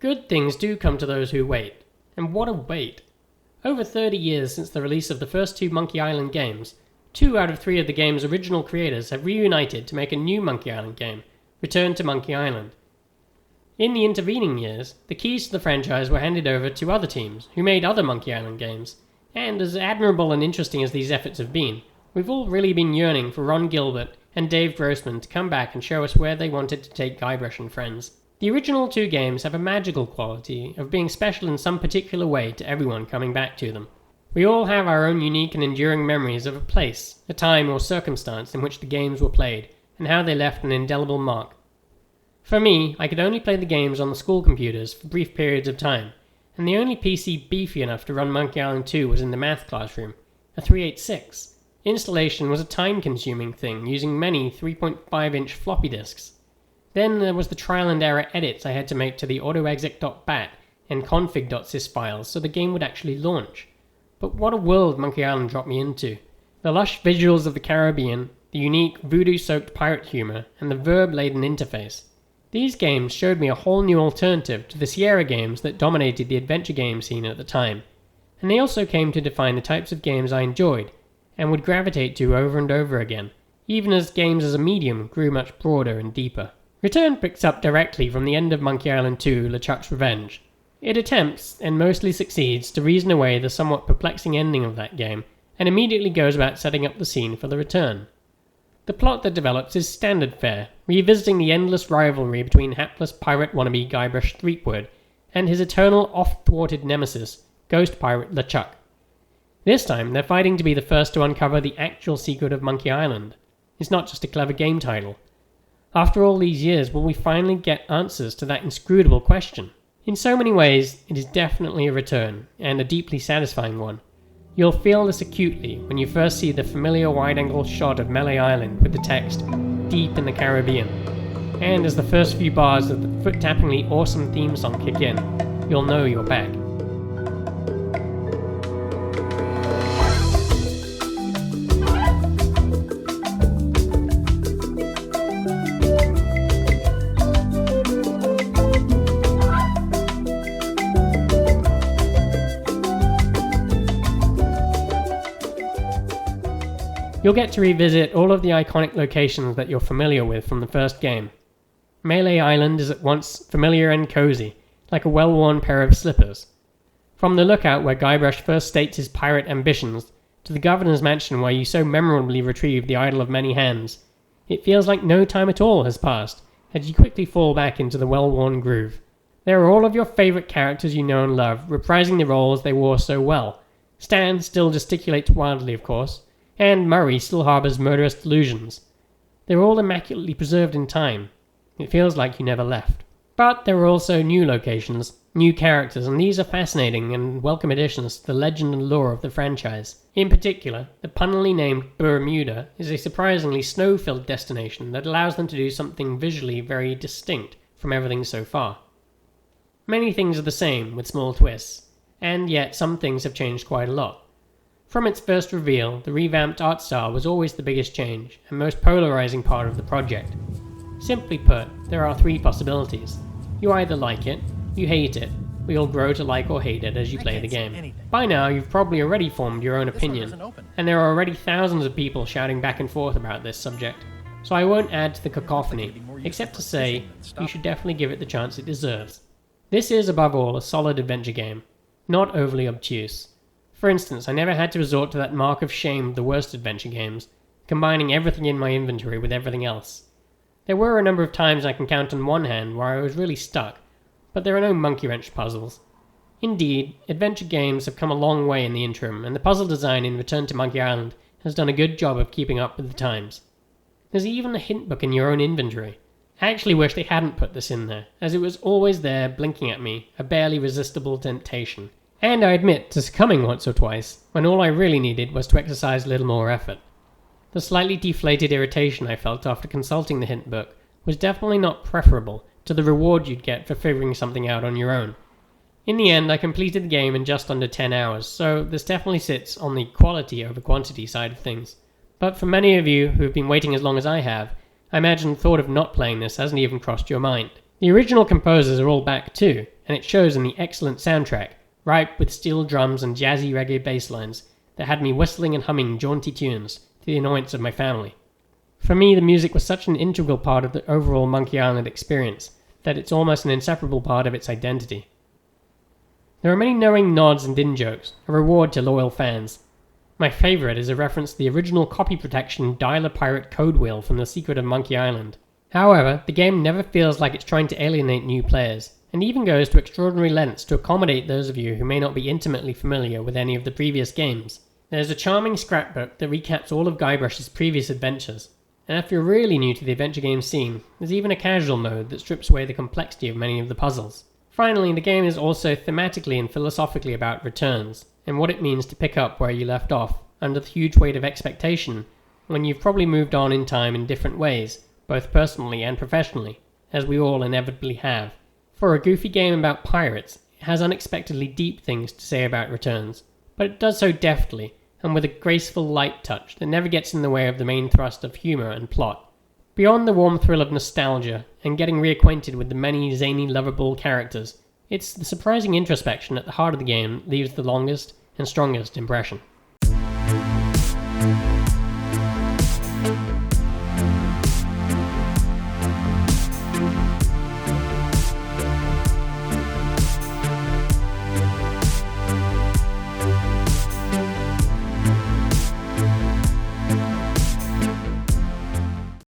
Good things do come to those who wait. And what a wait. Over 30 years since the release of the first two Monkey Island games, 2 out of 3 of the game's original creators have reunited to make a new Monkey Island game, Return to Monkey Island. In the intervening years, the keys to the franchise were handed over to other teams who made other Monkey Island games, and as admirable and interesting as these efforts have been, we've all really been yearning for Ron Gilbert and Dave Grossman to come back and show us where they wanted to take Guybrush and friends. The original 2 games have a magical quality of being special in some particular way to everyone coming back to them. We all have our own unique and enduring memories of a place, a time or circumstance in which the games were played, and how they left an indelible mark. For me, I could only play the games on the school computers for brief periods of time, and the only PC beefy enough to run Monkey Island 2 was in the math classroom, a 386. Installation was a time-consuming thing, using many 3.5-inch floppy disks. Then there was the trial-and-error edits I had to make to the autoexec.bat and config.sys files so the game would actually launch. But what a world Monkey Island dropped me into. The lush visuals of the Caribbean, the unique voodoo-soaked pirate humor, and the verb-laden interface. These games showed me a whole new alternative to the Sierra games that dominated the adventure game scene at the time, and they also came to define the types of games I enjoyed, and would gravitate to over and over again, even as games as a medium grew much broader and deeper. Return picks up directly from the end of Monkey Island 2 LeChuck's Revenge. It attempts, and mostly succeeds, to reason away the somewhat perplexing ending of that game, and immediately goes about setting up the scene for the return. The plot that develops is standard fare, revisiting the endless rivalry between hapless pirate wannabe Guybrush Threepwood and his eternal oft-thwarted nemesis, ghost pirate LeChuck. This time, they're fighting to be the first to uncover the actual secret of Monkey Island. It's not just a clever game title. After all these years, will we finally get answers to that inscrutable question? In so many ways, it is definitely a return, and a deeply satisfying one. You'll feel this acutely when you first see the familiar wide-angle shot of Melee Island with the text, "Deep in the Caribbean." And as the first few bars of the foot-tappingly awesome theme song kick in, you'll know you're back. You'll get to revisit all of the iconic locations that you're familiar with from the first game. Melee Island is at once familiar and cozy, like a well-worn pair of slippers. From the lookout where Guybrush first states his pirate ambitions, to the governor's mansion where you so memorably retrieve the Idol of Many Hands, it feels like no time at all has passed, as you quickly fall back into the well-worn groove. There are all of your favourite characters you know and love, reprising the roles they wore so well. Stan still gesticulates wildly, of course, and Murray still harbours murderous delusions. They're all immaculately preserved in time. It feels like you never left. But there are also new locations, new characters, and these are fascinating and welcome additions to the legend and lore of the franchise. In particular, the punnily named Bermuda is a surprisingly snow-filled destination that allows them to do something visually very distinct from everything so far. Many things are the same, with small twists, and yet some things have changed quite a lot. From its first reveal, the revamped art style was always the biggest change, and most polarizing part of the project. Simply put, there are 3 possibilities. You either like it, you hate it, or you'll grow to like or hate it as you play the game. By now, you've probably already formed your own opinion, and there are already thousands of people shouting back and forth about this subject, so I won't add to the cacophony, except to say, you should definitely give it the chance it deserves. This is, above all, a solid adventure game, not overly obtuse. For instance, I never had to resort to that mark of shame of the worst adventure games, combining everything in my inventory with everything else. There were a number of times I can count on one hand where I was really stuck, but there are no monkey wrench puzzles. Indeed, adventure games have come a long way in the interim, and the puzzle design in Return to Monkey Island has done a good job of keeping up with the times. There's even a hint book in your own inventory. I actually wish they hadn't put this in there, as it was always there blinking at me, a barely resistible temptation. And I admit to succumbing once or twice, when all I really needed was to exercise a little more effort. The slightly deflated irritation I felt after consulting the hint book was definitely not preferable to the reward you'd get for figuring something out on your own. In the end, I completed the game in just under 10 hours, so this definitely sits on the quality over quantity side of things. But for many of you who've been waiting as long as I have, I imagine the thought of not playing this hasn't even crossed your mind. The original composers are all back too, and it shows in the excellent soundtrack, ripe with steel drums and jazzy reggae basslines that had me whistling and humming jaunty tunes to the annoyance of my family. For me, the music was such an integral part of the overall Monkey Island experience that it's almost an inseparable part of its identity. There are many knowing nods and in-jokes, a reward to loyal fans. My favourite is a reference to the original copy protection dialer pirate code wheel from The Secret of Monkey Island. However, the game never feels like it's trying to alienate new players, and even goes to extraordinary lengths to accommodate those of you who may not be intimately familiar with any of the previous games. There's a charming scrapbook that recaps all of Guybrush's previous adventures, and if you're really new to the adventure game scene, there's even a casual mode that strips away the complexity of many of the puzzles. Finally, the game is also thematically and philosophically about returns, and what it means to pick up where you left off, under the huge weight of expectation, when you've probably moved on in time in different ways, both personally and professionally, as we all inevitably have. For a goofy game about pirates, it has unexpectedly deep things to say about returns, but it does so deftly, and with a graceful light touch that never gets in the way of the main thrust of humour and plot. Beyond the warm thrill of nostalgia, and getting reacquainted with the many zany, lovable characters, it's the surprising introspection at the heart of the game that leaves the longest and strongest impression.